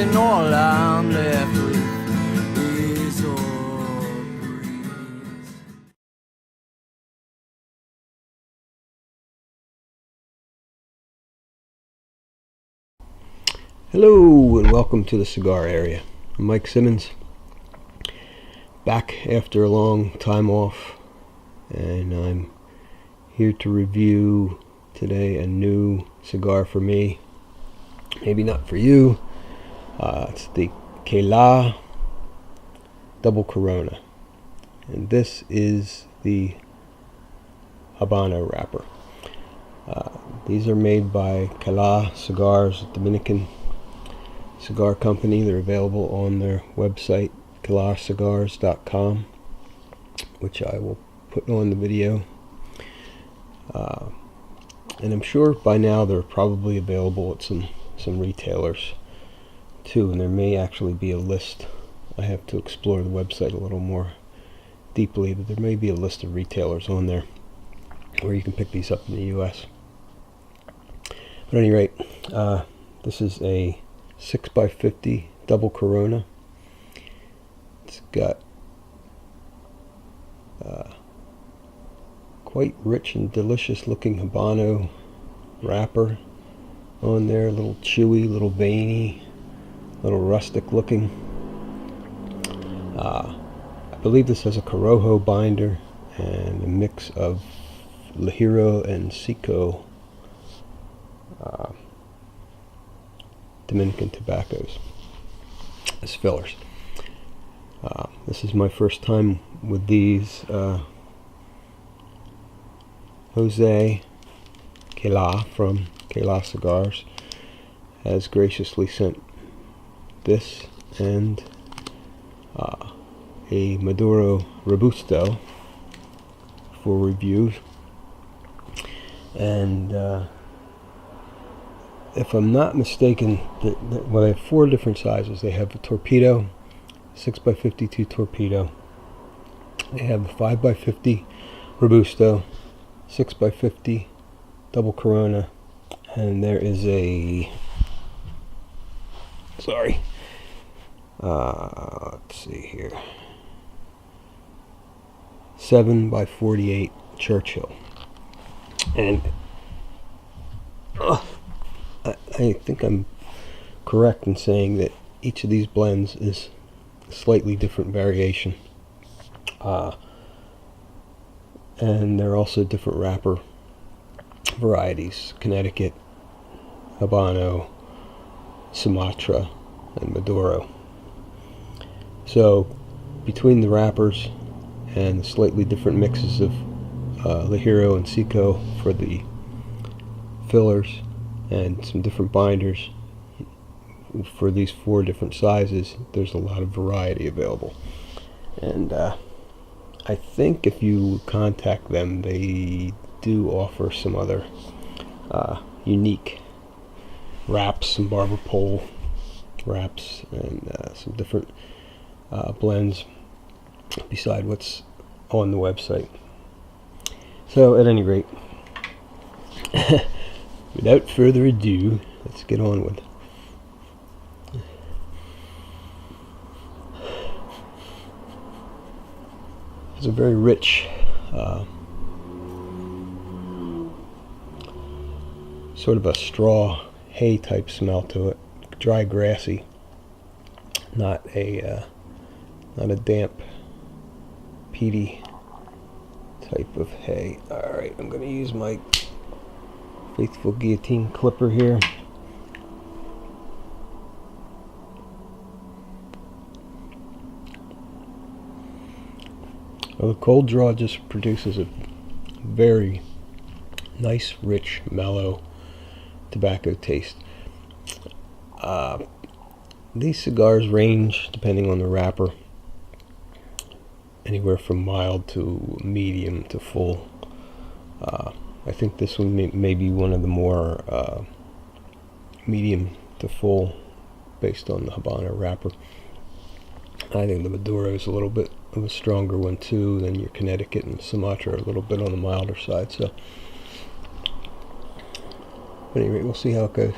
and all I'm left with is all breeze. Hello and welcome to the cigar area. I'm Mike Simmons, back after a long time off, and I'm here to review today a new cigar for me. Maybe not for you. It's the Cala Double Corona, and this is the Habano wrapper. These are made by Cala Cigars, Dominican cigar company. They're available on their website, calarcigars.com, which I will put on the video. And I'm sure by now they're probably available at some retailers too, and there may actually be a list. I have to explore the website a little more deeply, but there may be a list of retailers on there where you can pick these up in the US. But at any rate, this is a 6x50 double Corona. It's got quite rich and delicious looking Habano wrapper on there, a little chewy, a little veiny, a little rustic looking. I believe this has a Corojo binder and a mix of Ligero and Seco Dominican tobaccos as fillers. This is my first time with these. Jose Cala from Cala Cigars has graciously sent this and a Maduro Robusto for reviews. And if I'm not mistaken, well, they have 4 different sizes. They have a torpedo, 6x52 torpedo. They have the 5x50 Robusto, 6x50 double Corona, and there is a, let's see here, 7x48 Churchill. And I think I'm correct in saying that each of these blends is a slightly different variation. And they're also different wrapper varieties: Connecticut, Habano, Sumatra, and Maduro. So between the wrappers and the slightly different mixes of Ligero and Seco for the fillers and some different binders for these 4 different sizes, there's a lot of variety available. And I think if you contact them, they do offer some other unique wraps, some barber pole wraps, and some different blends beside what's on the website. So at any rate, without further ado, let's get on with it. It's a very rich, sort of a straw hay type smell to it. Dry, grassy, not a damp, peaty type of hay. All right, I'm going to use my faithful guillotine clipper here. Well, the cold draw just produces a very nice, rich, mellow tobacco taste. These cigars range, depending on the wrapper, anywhere from mild to medium to full. I think this one may be one of the more medium to full, based on the Habano wrapper. I think the Maduro is a little bit of a stronger one too than your Connecticut and Sumatra, a little bit on the milder side. So, at any rate, we'll see how it goes.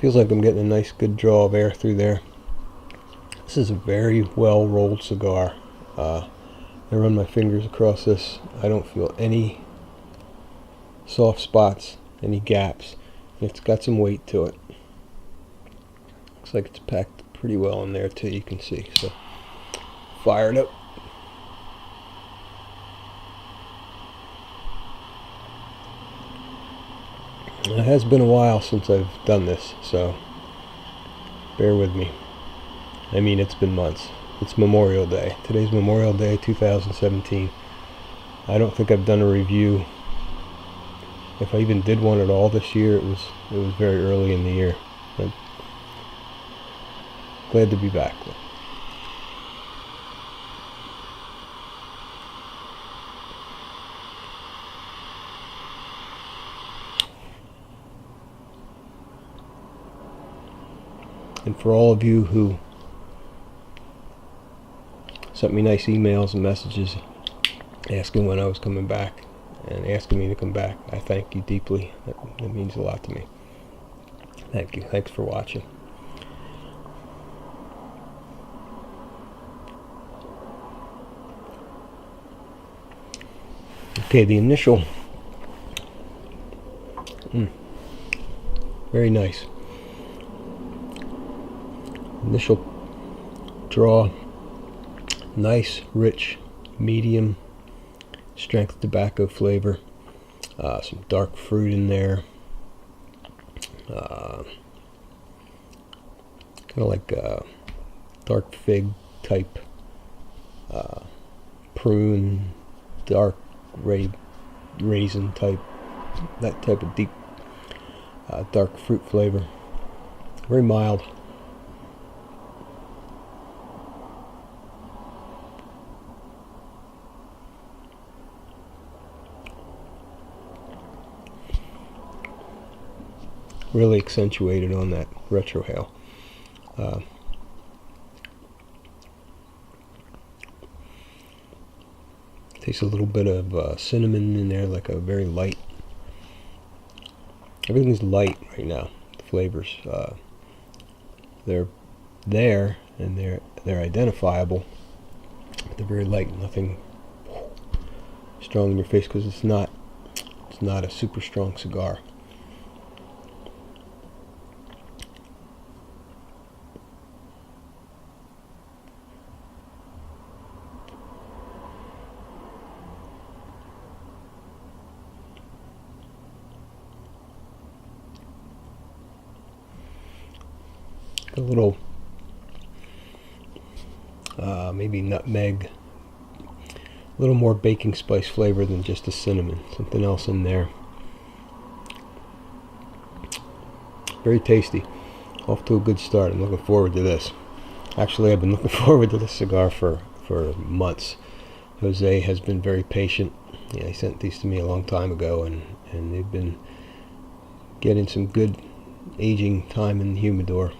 Feels like I'm getting a nice good draw of air through there. This is a very well rolled cigar. I run my fingers across this. I don't feel any soft spots, any gaps. It's got some weight to it. Looks like it's packed pretty well in there too, you can see. So fire it up. It has been a while since I've done this, so bear with me. I mean, it's been months. It's Memorial Day. Today's Memorial Day 2017. I don't think I've done a review. If I even did one at all this year, it was very early in the year. I'm glad to be back. And for all of you who sent me nice emails and messages asking when I was coming back and asking me to come back, I thank you deeply. That means a lot to me. Thank you. Thanks for watching. Okay, the initial, very nice. Initial draw, nice, rich, medium strength tobacco flavor. Some dark fruit in there. Kind of like dark fig type, prune, dark raisin type, that type of deep dark fruit flavor. Very mild. Really accentuated on that retrohale. Tastes a little bit of cinnamon in there, like a very light. Everything's light right now. The flavors, they're there and they're identifiable. But they're very light. Nothing strong in your face because it's not a super strong cigar. A little maybe nutmeg, a little more baking spice flavor than just the cinnamon. Something else in there. Very tasty. Off to a good start. I'm looking forward to this. Actually, I've been looking forward to this cigar for months. Jose has been very patient. Yeah, he sent these to me a long time ago, and they've been getting some good aging time in the humidor.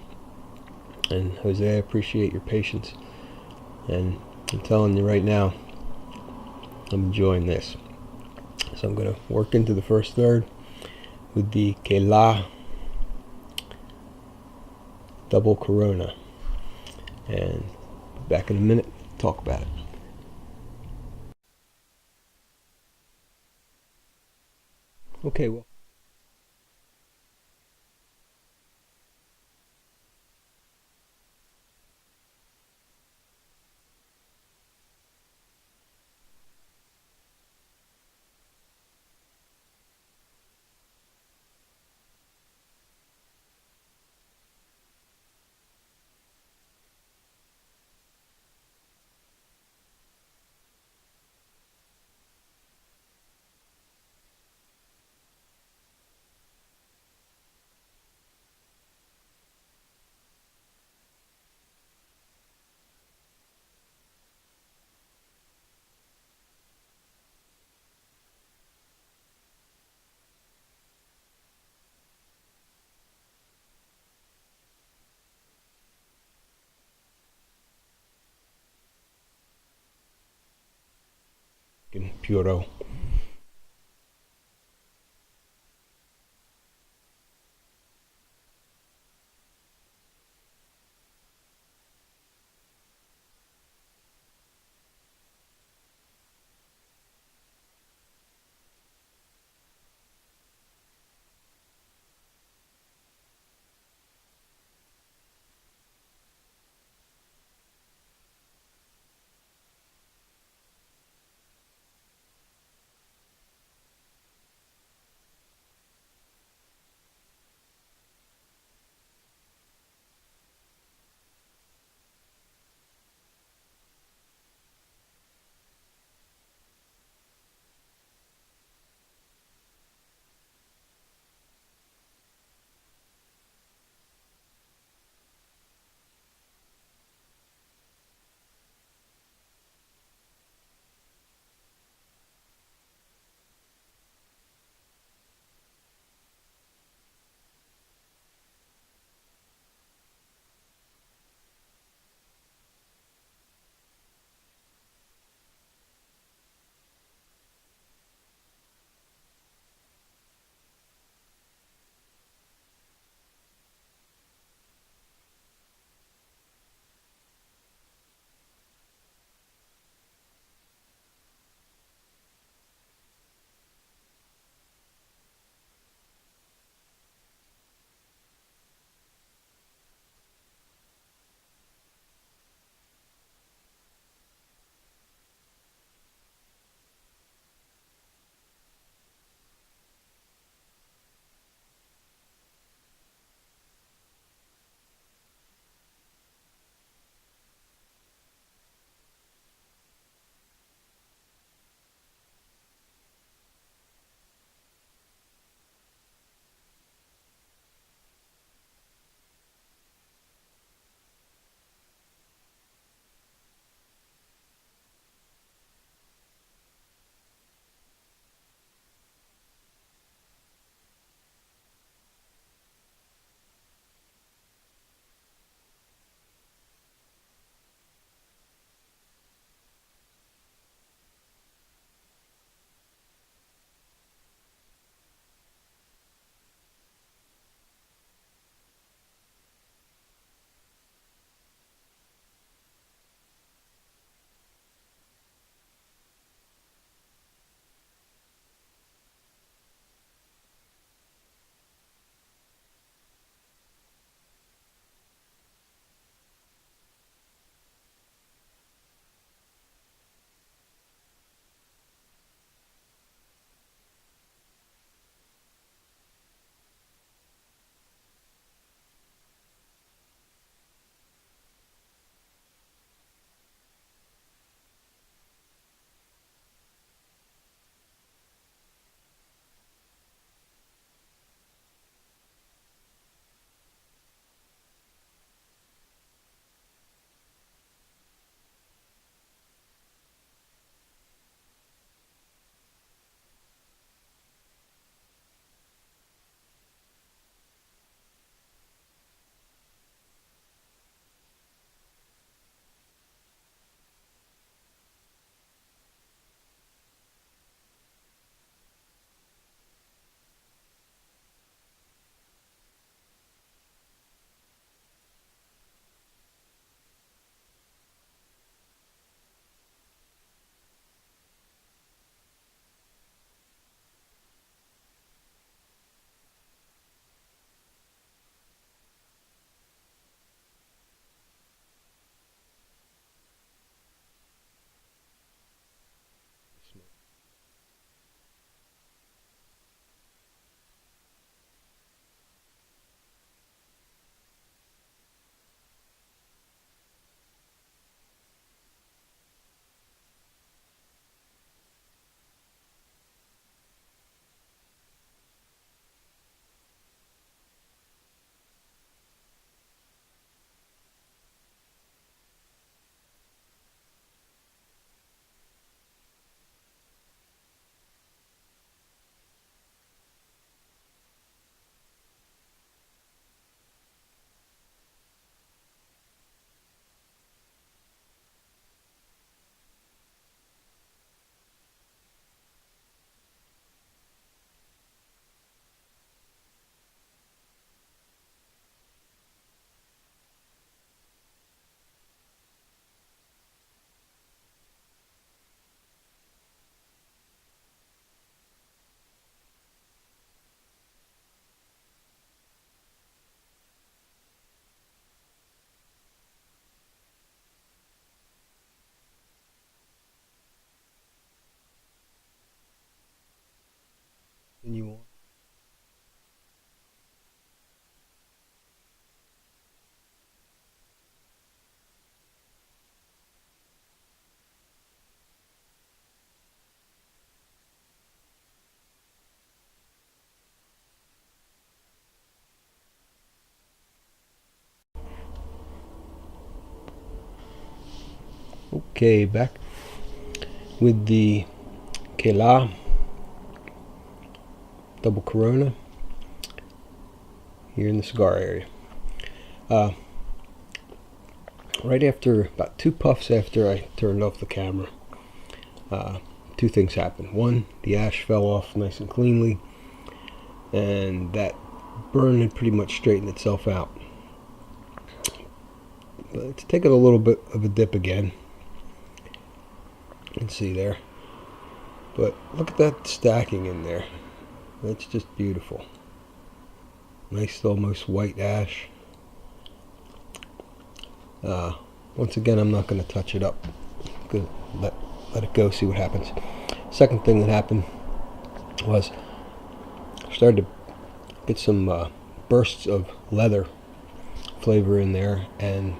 And Jose, I appreciate your patience. And I'm telling you right now, I'm enjoying this. So I'm going to work into the first third with the Cala double Corona. And back in a minute, talk about it. Okay, well. Puro. continue on. Okay, back with the Cala double Corona here in the cigar area. Right after, about 2 puffs after I turned off the camera, 2 things happened. One, the ash fell off nice and cleanly, and that burn had pretty much straightened itself out. But it's taken a little bit of a dip again. You can see there. But look at that stacking in there. That's just beautiful. Nice almost white ash. Once again, I'm not going to touch it up. Good. Let it go, see what happens. Second thing that happened was I started to get some bursts of leather flavor in there, and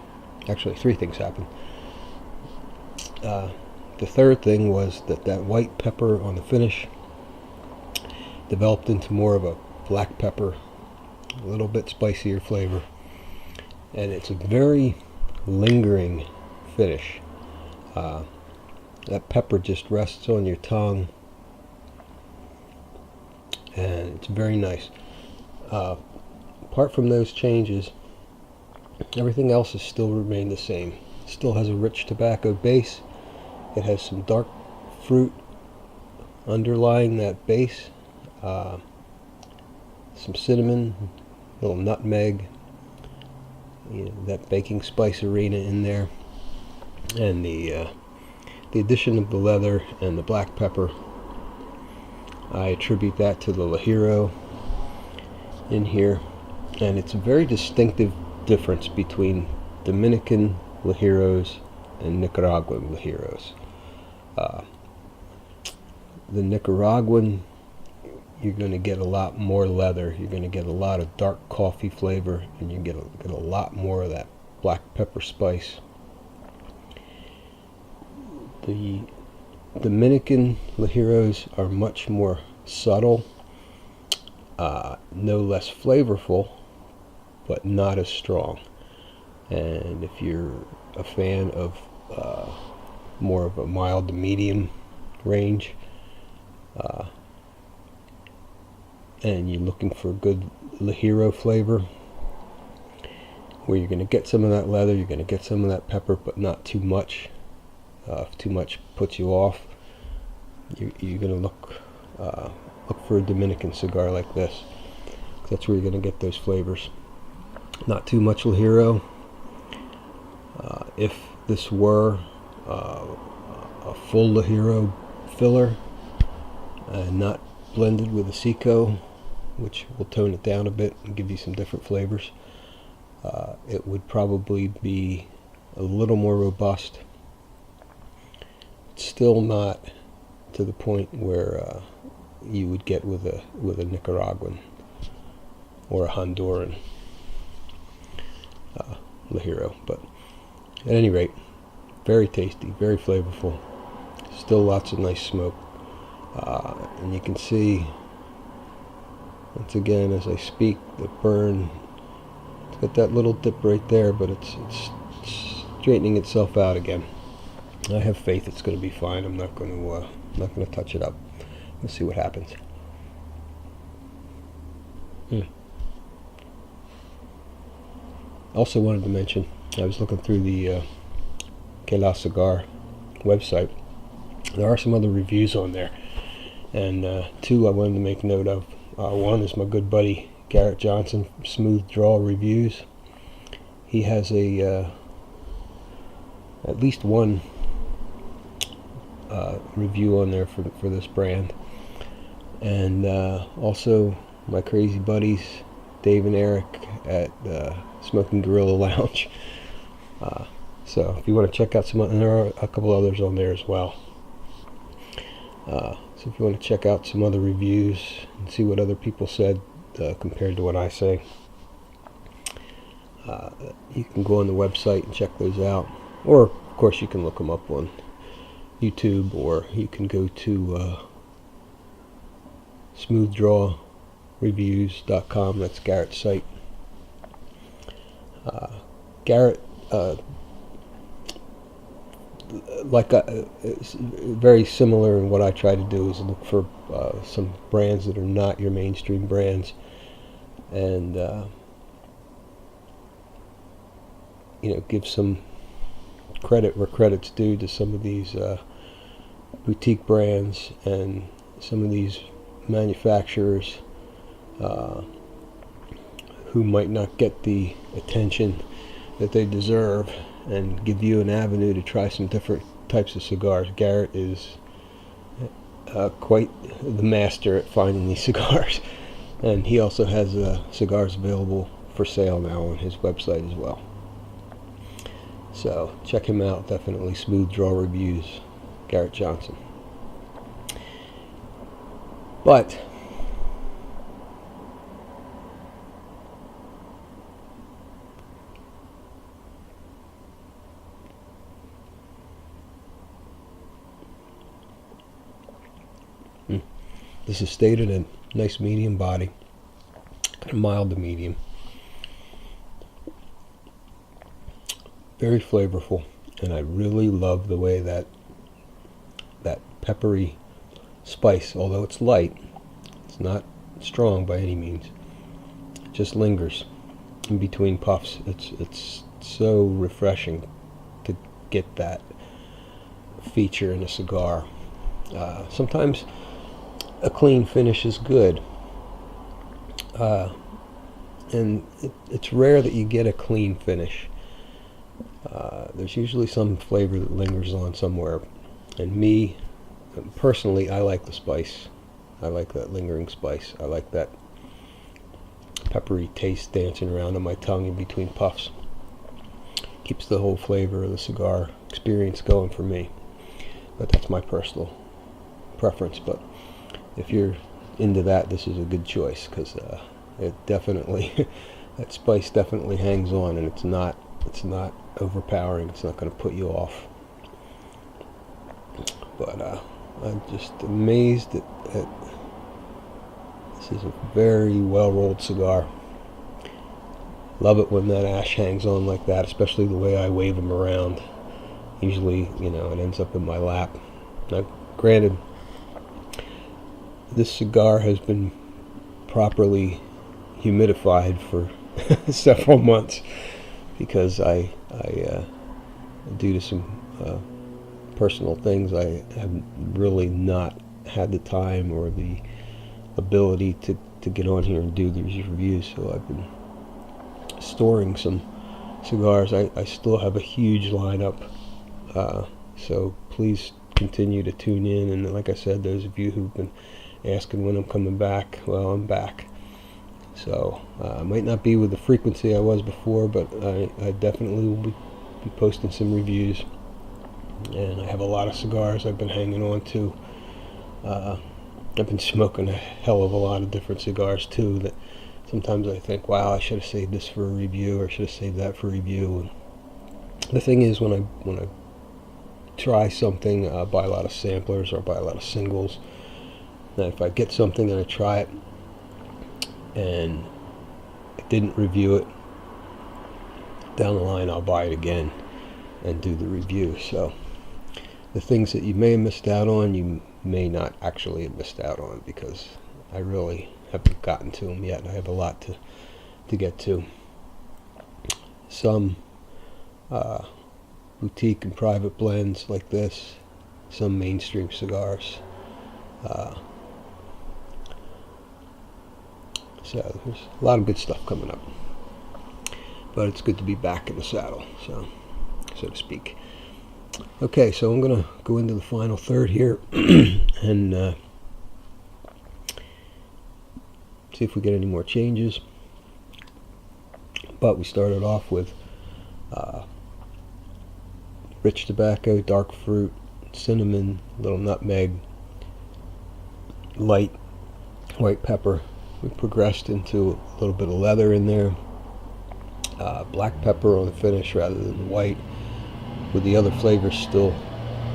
actually 3 things happened. The third thing was that white pepper on the finish developed into more of a black pepper, a little bit spicier flavor, and it's a very lingering finish. That pepper just rests on your tongue, and it's very nice. Apart from those changes, everything else has still remained the same. It still has a rich tobacco base. It has some dark fruit underlying that base, some cinnamon, a little nutmeg, that baking spice arena in there, and the addition of the leather and the black pepper. I attribute that to the Ligero in here, and it's a very distinctive difference between Dominican Ligeros and Nicaraguan Ligeros. The Nicaraguan, you're going to get a lot more leather, you're going to get a lot of dark coffee flavor, and you get a lot more of that black pepper spice. The Dominican Ligeros are much more subtle, no less flavorful, but not as strong. And if you're a fan of more of a mild to medium range, and you're looking for good Ligero flavor, where you're going to get some of that leather, you're going to get some of that pepper, but not too much. If too much puts you off, you're going to look for a Dominican cigar like this. That's where you're going to get those flavors. Not too much Ligero. If this were a full Ligero filler, not blended with a Seco, which will tone it down a bit and give you some different flavors, it would probably be a little more robust. It's still not to the point where you would get with a Nicaraguan or a Honduran Ligero, but at any rate, very tasty, very flavorful, still lots of nice smoke, and you can see once again as I speak the burn. It's got that little dip right there, but it's straightening itself out again. I have faith it's going to be fine. I'm not going to touch it up. Let's see what happens. Also wanted to mention, I was looking through the Cala cigar website. There are some other reviews on there, and 2 I wanted to make note of. One is my good buddy Garrett Johnson from Smooth Draw Reviews. He has at least one review on there for this brand, and also my crazy buddies Dave and Eric at Smoking Gorilla Lounge. So if you want to check out some, and there are a couple others on there as well. So if you want to check out some other reviews and see what other people said compared to what I say, you can go on the website and check those out. Or, of course, you can look them up on YouTube, or you can go to smoothdrawreviews.com. That's Garrett's site. Garrett, it's very similar in what I try to do is look for some brands that are not your mainstream brands, and give some credit where credit's due to some of these boutique brands and some of these manufacturers who might not get the attention that they deserve, and give you an avenue to try some different types of cigars. Garrett is quite the master at finding these cigars, and he also has cigars available for sale now on his website as well. So check him out, definitely. Smooth Draw Reviews, Garrett Johnson. But this is stated in nice medium body, kind of mild to medium. Very flavorful, and I really love the way that peppery spice, although it's light, it's not strong by any means, it just lingers in between puffs. It's so refreshing to get that feature in a cigar. Sometimes a clean finish is good, and it's rare that you get a clean finish. There's usually some flavor that lingers on somewhere, and me personally, I like the spice. I like that lingering spice. I like that peppery taste dancing around on my tongue in between puffs. Keeps the whole flavor of the cigar experience going for me. But that's my personal preference. But if you're into that, this is a good choice, because it definitely that spice definitely hangs on, and it's not overpowering. It's not going to put you off. But I'm just amazed at this is a very well rolled cigar. Love it when that ash hangs on like that, especially the way I wave them around. Usually, it ends up in my lap. Now, granted, this cigar has been properly humidified for several months, because I due to some personal things, I have really not had the time or the ability to get on here and do these reviews. So I've been storing some cigars. I still have a huge lineup, so please continue to tune in. And like I said, those of you who've been asking when I'm coming back, well, I'm back. So I might not be with the frequency I was before, but I definitely will be posting some reviews. And I have a lot of cigars I've been hanging on to. I've been smoking a hell of a lot of different cigars too, that sometimes I think, wow, I should have saved this for a review, or should have saved that for a review. And the thing is, when I try something, I buy a lot of samplers or buy a lot of singles. And if I get something and I try it and I didn't review it, down the line I'll buy it again and do the review. So the things that you may have missed out on, you may not actually have missed out on, because I really haven't gotten to them yet. I have a lot to get to. Some boutique and private blends like this, some mainstream cigars. So there's a lot of good stuff coming up. But it's good to be back in the saddle, so to speak. Okay, so I'm going to go into the final third here and see if we get any more changes. But we started off with rich tobacco, dark fruit, cinnamon, little nutmeg, light white pepper. We progressed into a little bit of leather in there, black pepper on the finish rather than white, with the other flavors still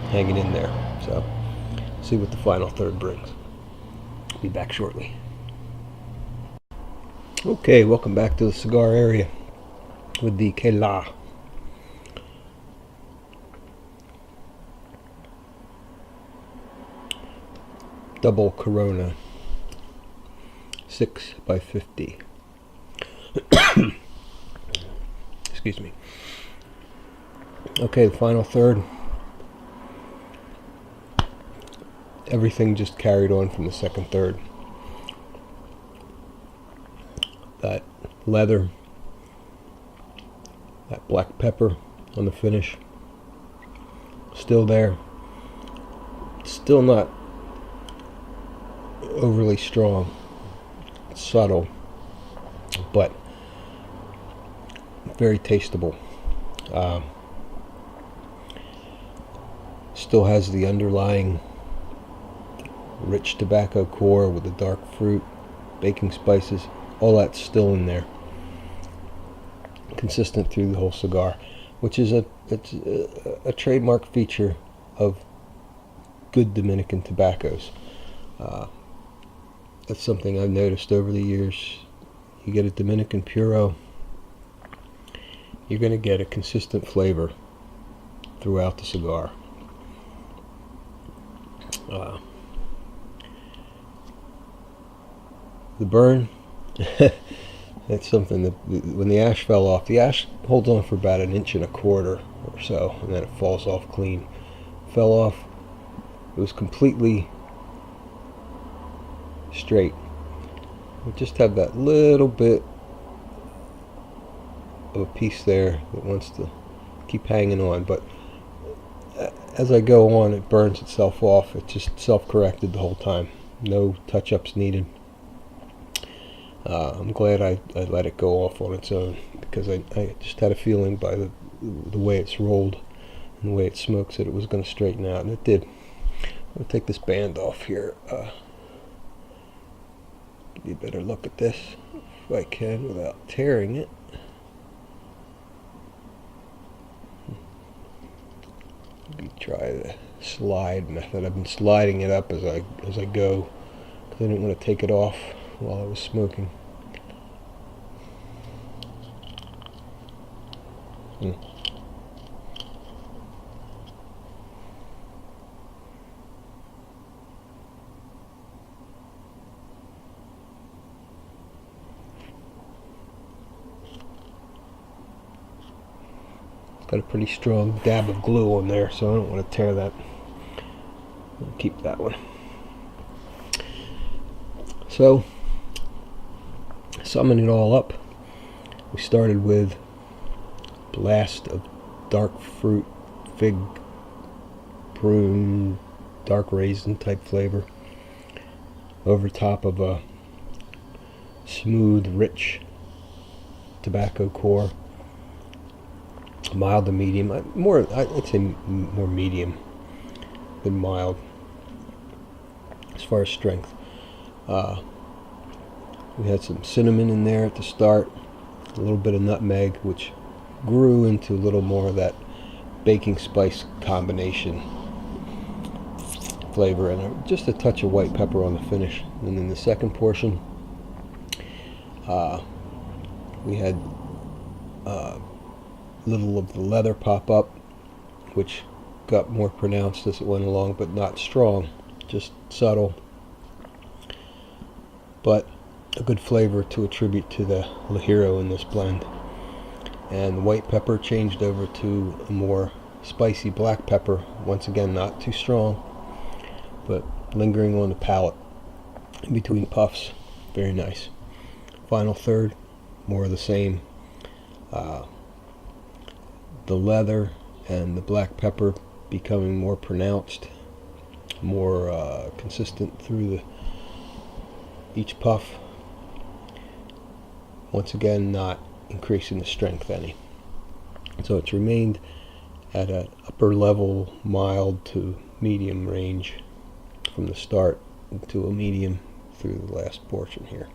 hanging in there. So, see what the final third brings. Be back shortly. Okay, welcome back to the cigar area with the Cala. Double Corona 6x50. Excuse me. Okay, the final third. Everything just carried on from the second third. That leather, that black pepper on the finish, still there. Still not overly strong, subtle, but very tasteable. Still has the underlying rich tobacco core with the dark fruit, baking spices, all that's still in there, consistent through the whole cigar, which is a trademark feature of good Dominican tobaccos. That's something I've noticed over the years. You get a Dominican Puro, you're going to get a consistent flavor throughout the cigar. The burn, that's something that when the ash fell off, the ash holds on for about 1.25 inches or so, and then it falls off clean. Fell off, it was completely straight. We just have that little bit of a piece there that wants to keep hanging on, but as I go on, it burns itself off. It just self-corrected the whole time. No touch-ups needed. I'm glad I let it go off on its own, because I just had a feeling by the way it's rolled and the way it smokes that it was going to straighten out, and it did. I'm going to take this band off here. Give you a better look at this if I can without tearing it. Maybe try the slide method. I've been sliding it up as I go, because I didn't want to take it off while I was smoking. Got a pretty strong dab of glue on there, so I don't want to tear that. I'll keep that one. So, summing it all up, we started with blast of dark fruit, fig, prune, dark raisin type flavor over top of a smooth, rich tobacco core. Mild to medium, I'd say more medium than mild as far as strength. We had some cinnamon in there at the start, a little bit of nutmeg, which grew into a little more of that baking spice combination flavor, and just a touch of white pepper on the finish. And then the second portion, we had little of the leather pop up, which got more pronounced as it went along, but not strong, just subtle, but a good flavor to attribute to the Ligero in this blend. And the white pepper changed over to a more spicy black pepper, once again not too strong, but lingering on the palate in between puffs. Very nice. Final third, more of the same. The leather and the black pepper becoming more pronounced, more consistent through each puff. Once again, not increasing the strength any. So it's remained at an upper level, mild to medium range from the start, to a medium through the last portion here.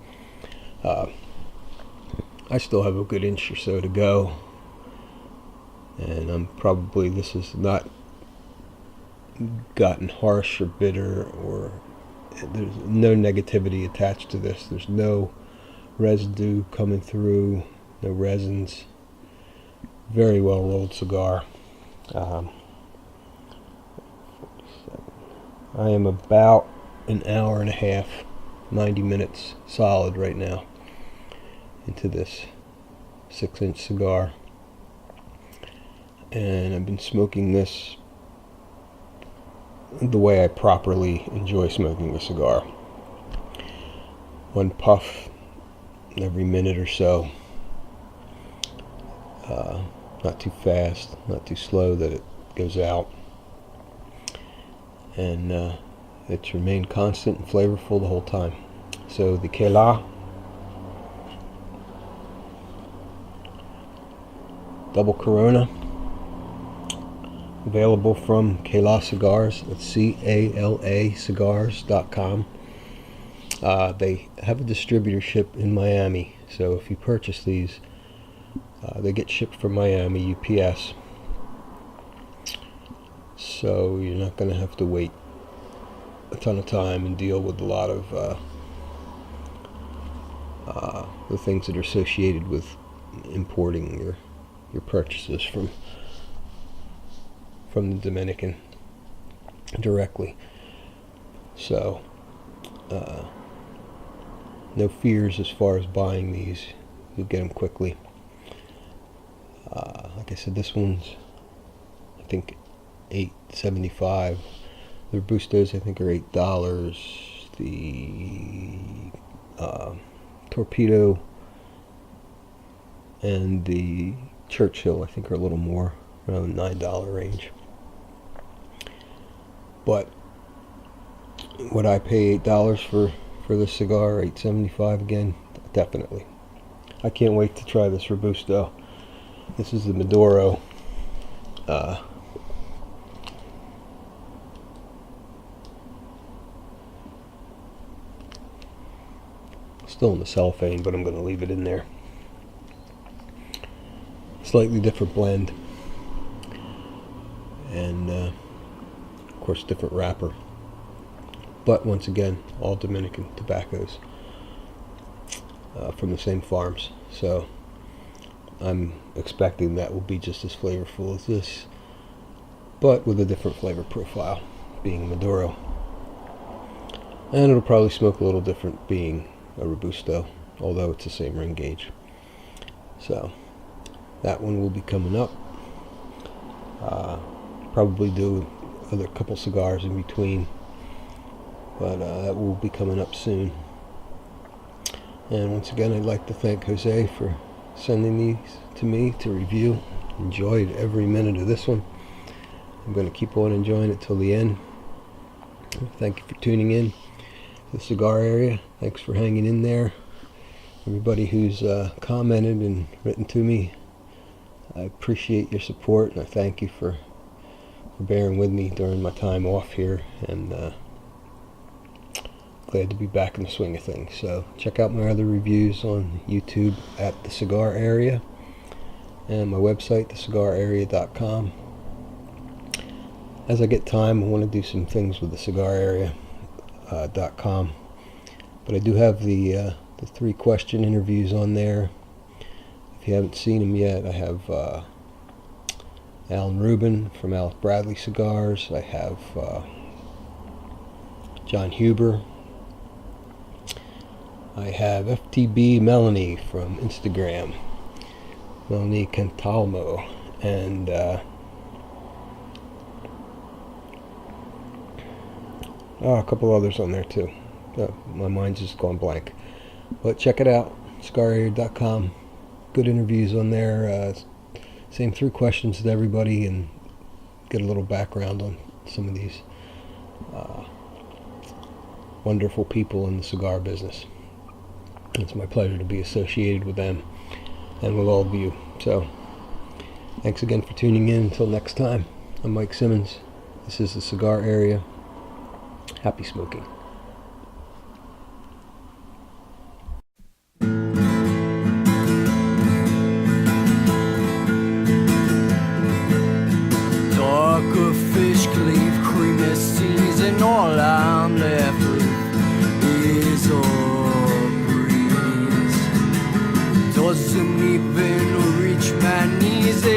I still have a good inch or so to go, and this has not gotten harsh or bitter, or there's no negativity attached to this. There's no residue coming through, no resins. Very well rolled cigar. I am about an hour and a half, 90 minutes solid right now into this 6-inch cigar, and I've been smoking this the way I properly enjoy smoking a cigar. One puff every minute or so. Not too fast, not too slow that it goes out. And it's remained constant and flavorful the whole time. So the Cala Double Corona, available from Cala Cigars. That's CALA Cigars.com. They have a distributorship in Miami, so if you purchase these, they get shipped from Miami, UPS. So you're not going to have to wait a ton of time and deal with a lot of the things that are associated with importing your purchases from the Dominican directly. So no fears as far as buying these. You'll get them quickly. Like I said, this one's, I think, $8.75. The Robustos, I think, are $8. The Torpedo and the Churchill, I think, are a little more, around the $9 range. But would I pay $8 for this cigar? $8.75 again? Definitely. I can't wait to try this Robusto. This is the Maduro. Still in the cellophane, but I'm going to leave it in there. Slightly different blend, and of course different wrapper, but once again all Dominican tobaccos from the same farms, so I'm expecting that will be just as flavorful as this, but with a different flavor profile, being Maduro, and it'll probably smoke a little different being a Robusto, although it's the same ring gauge. So that one will be coming up. Probably do a couple cigars in between, but that will be coming up soon. And once again, I'd like to thank Jose for sending these to me to review. Enjoyed every minute of this one. I'm going to keep on enjoying it till the end. Thank you for tuning in to the cigar area. Thanks for hanging in there. Everybody who's commented and written to me, I appreciate your support, and I thank you for bearing with me during my time off here, and glad to be back in the swing of things. So check out my other reviews on YouTube at The Cigar Area, and my website, thecigararea.com. As I get time, I want to do some things with thecigararea.com, but I do have the 3 question interviews on there. If you haven't seen them yet, I have Alan Rubin from Alec Bradley Cigars. I have John Huber. I have FTB Melanie from Instagram, Melanie Cantalmo, and a couple others on there too. My mind's just gone blank. But check it out, cigararea.com. Good interviews on there. Same 3 questions to everybody, and get a little background on some of these wonderful people in the cigar business. It's my pleasure to be associated with them and with all of you. So thanks again for tuning in. Until next time, I'm Mike Simmons. This is the Cigar Area. Happy smoking.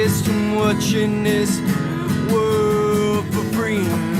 taste too much in this world for free.